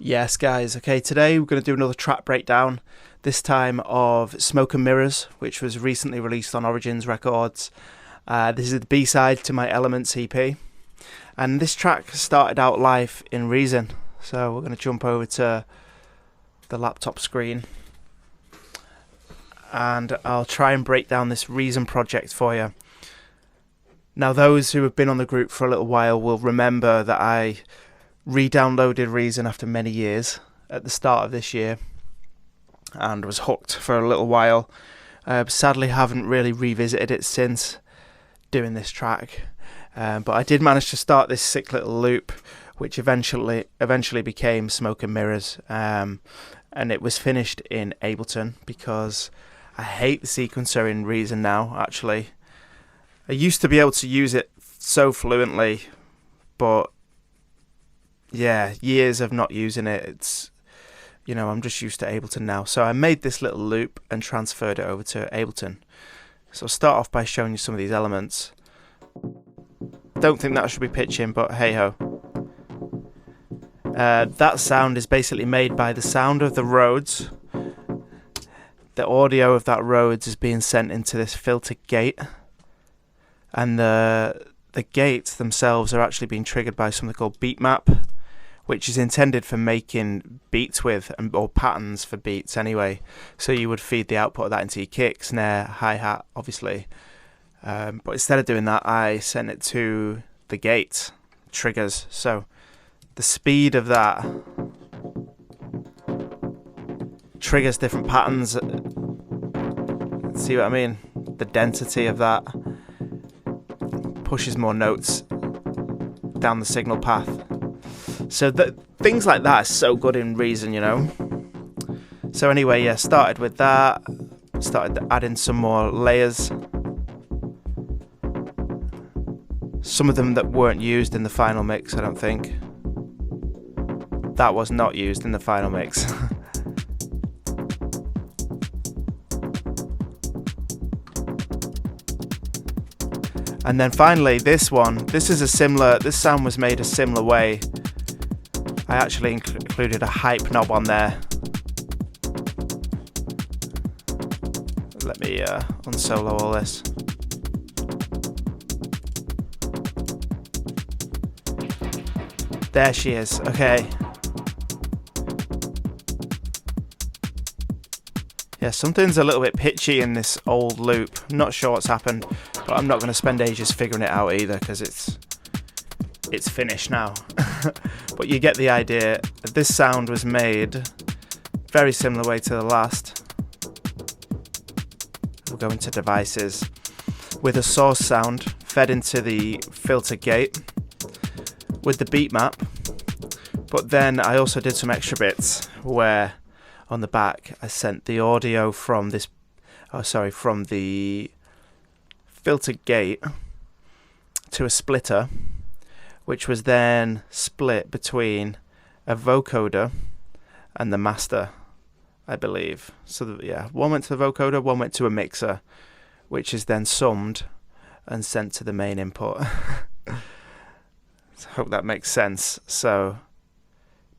Yes, guys. Okay, today we're going to do another track breakdown, this time of Smoke and Mirrors, which was recently released on Origins Records. This is the B-side to my Elements EP. And this track started out live in Reason. So we're going to jump over to the laptop screen. And I'll try and break down this Reason project for you. Now, those who have been on the group for a little while will remember that I re-downloaded Reason after many years at the start of this year and was hooked for a little while. Sadly haven't really revisited it since doing this track, but I did manage to start this sick little loop which eventually became Smoke and Mirrors, and it was finished in Ableton because I hate the sequencer in Reason now. Actually, I used to be able to use it so fluently, but yeah, years of not using it, it's, I'm just used to Ableton now. So I made this little loop and transferred it over to Ableton. So I'll start off by showing you some of these elements. Don't think that should be pitching, but hey ho. That sound is basically made by the sound of the Rhodes. The audio of that Rhodes is being sent into this filter gate, and the gates themselves are actually being triggered by something called beat map, which is intended for making beats with, or patterns for beats anyway. So you would feed the output of that into your kick, snare, hi-hat, obviously. But instead of doing that, I sent it to the gate triggers. So the speed of that triggers different patterns. See what I mean? The density of that pushes more notes down the signal path. So things like that are so good in Reason, So anyway, yeah, started with that. Started adding some more layers. Some of them that weren't used in the final mix, I don't think. That was not used in the final mix. And then finally, this sound was made a similar way. I actually included a hype knob on there. Let me unsolo all this. There she is, okay. Yeah, something's a little bit pitchy in this old loop. I'm not sure what's happened, but I'm not going to spend ages figuring it out either because it's finished now. But you get the idea. This sound was made very similar way to the last. We'll go into devices with a source sound fed into the filter gate with the beat map. But then I also did some extra bits where on the back I sent the audio from the filter gate to a splitter, which was then split between a vocoder and the master, I believe. So one went to the vocoder, one went to a mixer, which is then summed and sent to the main input. So I hope that makes sense. So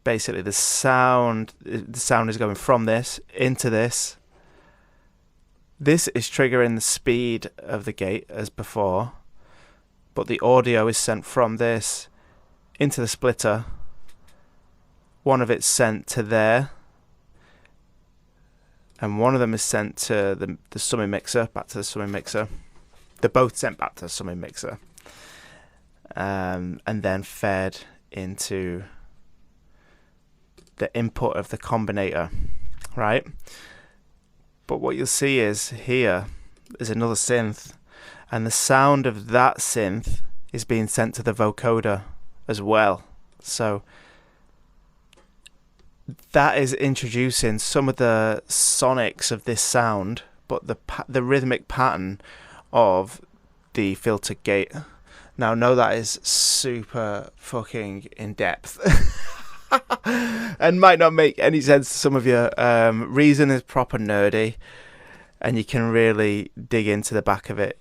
basically the sound is going from this into this. This is triggering the speed of the gate as before, but the audio is sent from this into the splitter. One of it's sent to there, and one of them is sent to the summing mixer, back to the summing mixer. They're both sent back to the summing mixer, and then fed into the input of the combinator, right? But what you'll see is here is another synth, and the sound of that synth is being sent to the vocoder as well. So that is introducing some of the sonics of this sound, but the rhythmic pattern of the filter gate. Now, no, that is super fucking in depth. And might not make any sense to some of you. Reason is proper nerdy, and you can really dig into the back of it,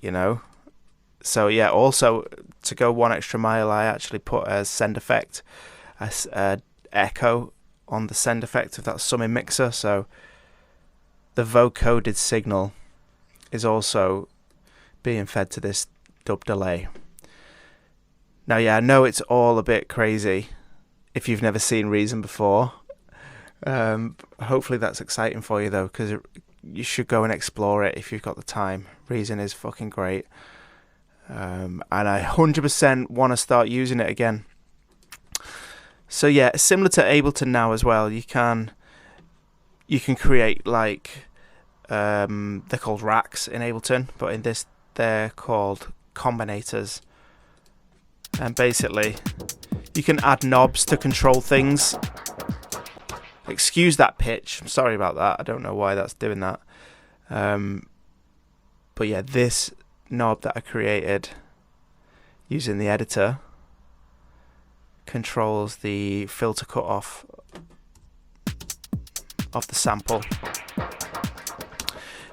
So yeah, also to go one extra mile, I actually put a send effect, a echo on the send effect of that summing mixer, so the vocoded signal is also being fed to this dub delay. Now, yeah, I know it's all a bit crazy if you've never seen Reason before. Hopefully that's exciting for you, though, because you should go and explore it if you've got the time. Reason is fucking great. And I 100% want to start using it again. So yeah, similar to Ableton now as well, you can create like, they're called racks in Ableton, but in this they're called combinators. And basically, you can add knobs to control things. Excuse that pitch. I'm sorry about that. I don't know why that's doing that. But yeah, this knob that I created using the editor controls the filter cutoff of the sample.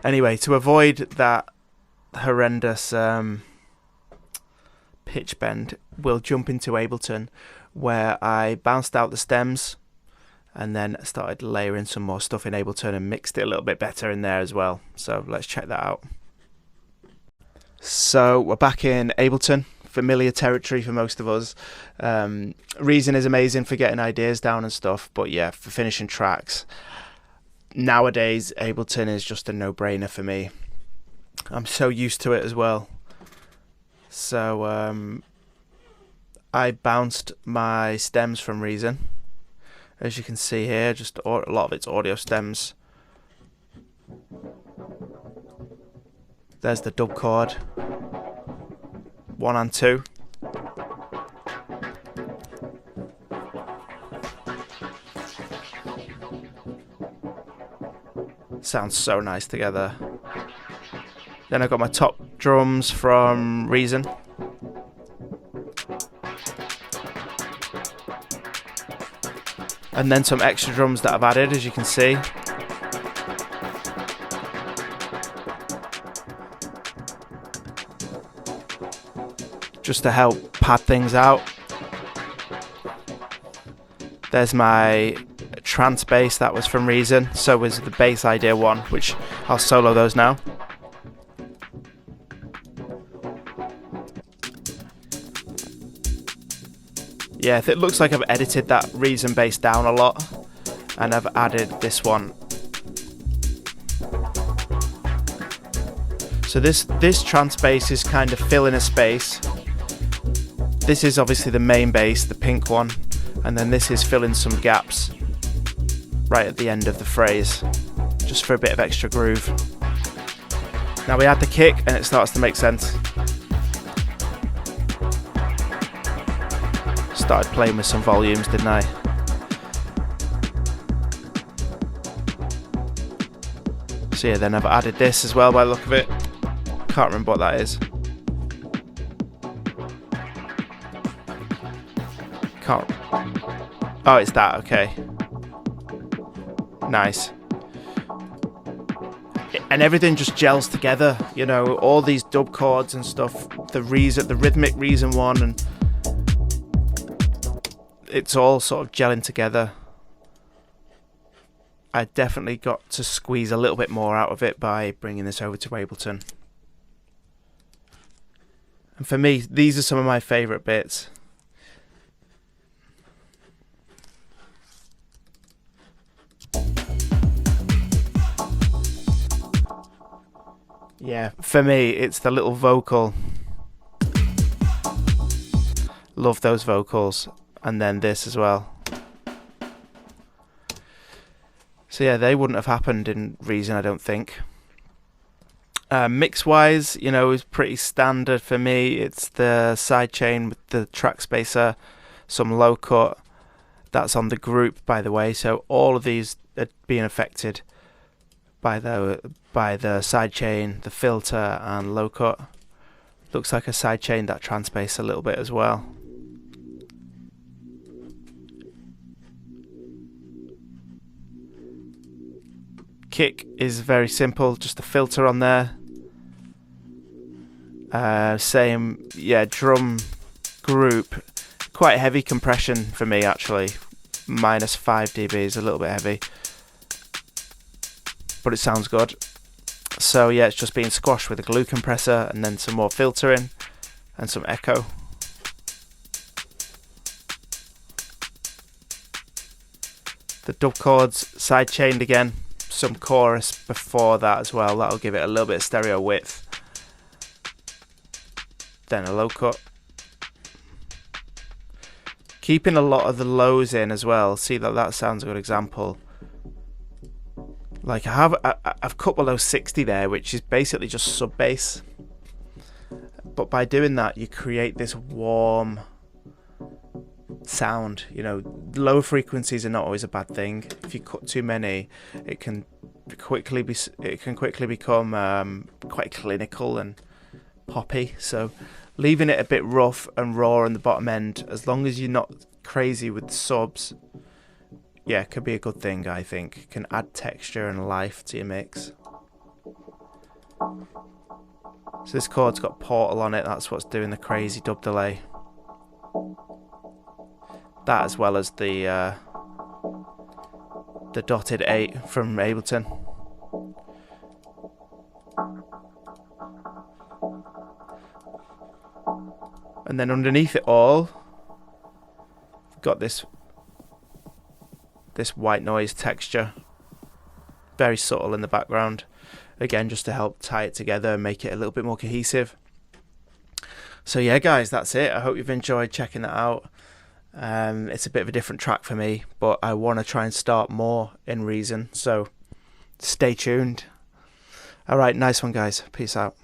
Anyway, to avoid that horrendous pitch bend, we'll jump into Ableton, where I bounced out the stems and then started layering some more stuff in Ableton and mixed it a little bit better in there as well. So let's check that out. So we're back in Ableton, familiar territory for most of us. Reason is amazing for getting ideas down and stuff, but yeah, for finishing tracks, nowadays Ableton is just a no-brainer for me. I'm so used to it as well. So I bounced my stems from Reason. As you can see here, just a lot of it's audio stems. There's the dub chord, 1 and 2. Sounds so nice together. Then I got my top drums from Reason. And then some extra drums that I've added, as you can see. Just to help pad things out. There's my trance bass, that was from Reason. So was the Bass Idea one, which I'll solo those now. Yeah, it looks like I've edited that Reason bass down a lot, and I've added this one. So this trance bass is kind of filling a space. This is obviously the main bass, the pink one, and then this is filling some gaps right at the end of the phrase, just for a bit of extra groove. Now we add the kick and it starts to make sense. Started playing with some volumes, didn't I? So yeah, then I've added this as well by the look of it. Can't remember what that is. Can't. Oh, it's that, okay. Nice. And everything just gels together, you know, all these dub chords and stuff, the rhythmic Reason one, and it's all sort of gelling together. I definitely got to squeeze a little bit more out of it by bringing this over to Ableton. And for me, these are some of my favourite bits. Yeah, for me, it's the little vocal. Love those vocals. And then this as well. So yeah, they wouldn't have happened in Reason, I don't think. Mix-wise, you know, is pretty standard for me. It's the sidechain with the track spacer, some low cut. That's on the group, by the way. So all of these are being affected by the sidechain, the filter, and low cut. Looks like a sidechain that transpace a little bit as well. Kick is very simple, just a filter on there. Same, yeah, drum group, quite heavy compression for me actually. minus 5 dB is a little bit heavy, but it sounds good. So yeah, it's just being squashed with a glue compressor and then some more filtering and some echo. The dub chords side chained again, some chorus before that as well, that'll give it a little bit of stereo width. Then a low cut. Keeping a lot of the lows in as well. See that sounds a good example. Like I've cut below 60 there, which is basically just sub bass. But by doing that, you create this warm sound. You know, low frequencies are not always a bad thing. If you cut too many, it can quickly become quite clinical and poppy. So leaving it a bit rough and raw on the bottom end, as long as you're not crazy with the subs, yeah, could be a good thing. I think it can add texture and life to your mix. So this chord's got Portal on it, that's what's doing the crazy dub delay. That as well as the dotted 8 from Ableton. And then underneath it all, we've got this white noise texture, very subtle in the background. Again, just to help tie it together and make it a little bit more cohesive. So yeah, guys, that's it. I hope you've enjoyed checking that out. It's a bit of a different track for me, but I want to try and start more in Reason. So stay tuned. All right, nice one, guys. Peace out.